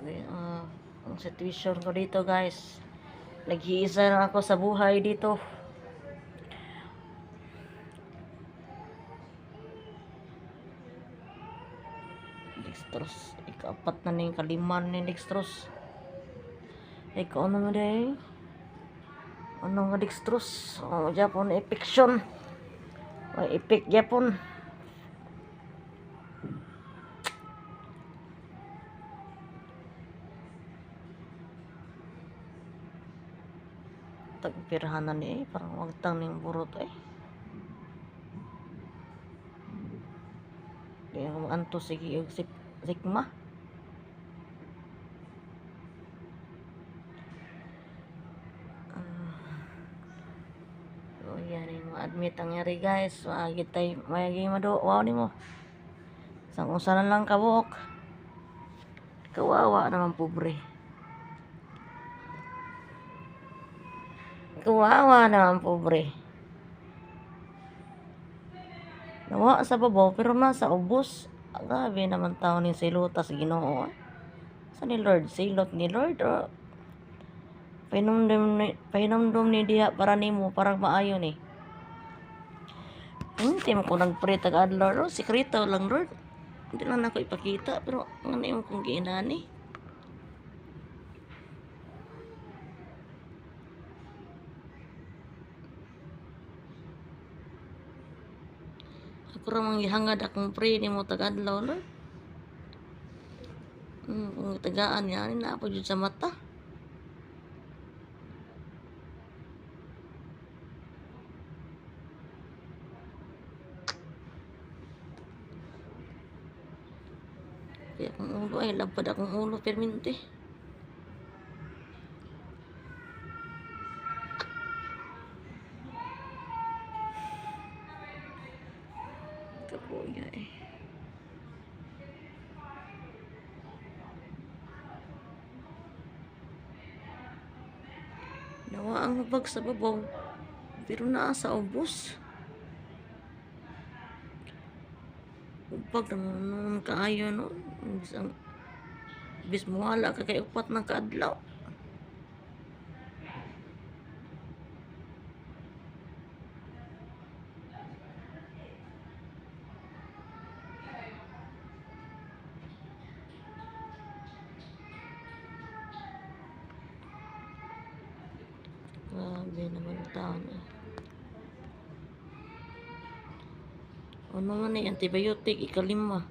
Ang situation ko dito, guys. Nag-iisa na ako sa buhay dito. Dextrose. Ika-4 na ning kaliman ni Dextrose. Ikaw naman day. Ano nga Dextrose? Japon epiction. Epic Japon. Tagpirahanan ni parang wagtang ning burot di ako anto sige og sigma. So yan yung admit ang yari guys. Maagi tay mayagi mado wow nimo. Sang usa na lang kabuok. Kawawa naman pobre. Kawawa naman pobre. Nawa sa babaw pero nasa ubos. Grabe naman tao ni silutas Ginoo. Sa ni Lord, silot ni Lord o pahinomdom ni diha para nimo parang maayo ni. Hindi mo ko nagpray tag-adlaw Lord, sikreto lang Lord. Hindi lang ako ipakita pero ano yung kung giinani. Ako ra manghangad akong pray nimo tag-adlaw Lord. Kung tagaan niya na po jud sa mata. Kaya akong ulo ay labad akong ulo permente. Kapuya Nawa ang hubag sa babaw. Pero naa sa ubos. Hubag naman kaayo no. Bis muwala ka kay upat ng kaadlaw. Grabe naman taon Ano man antibiotic ikalima.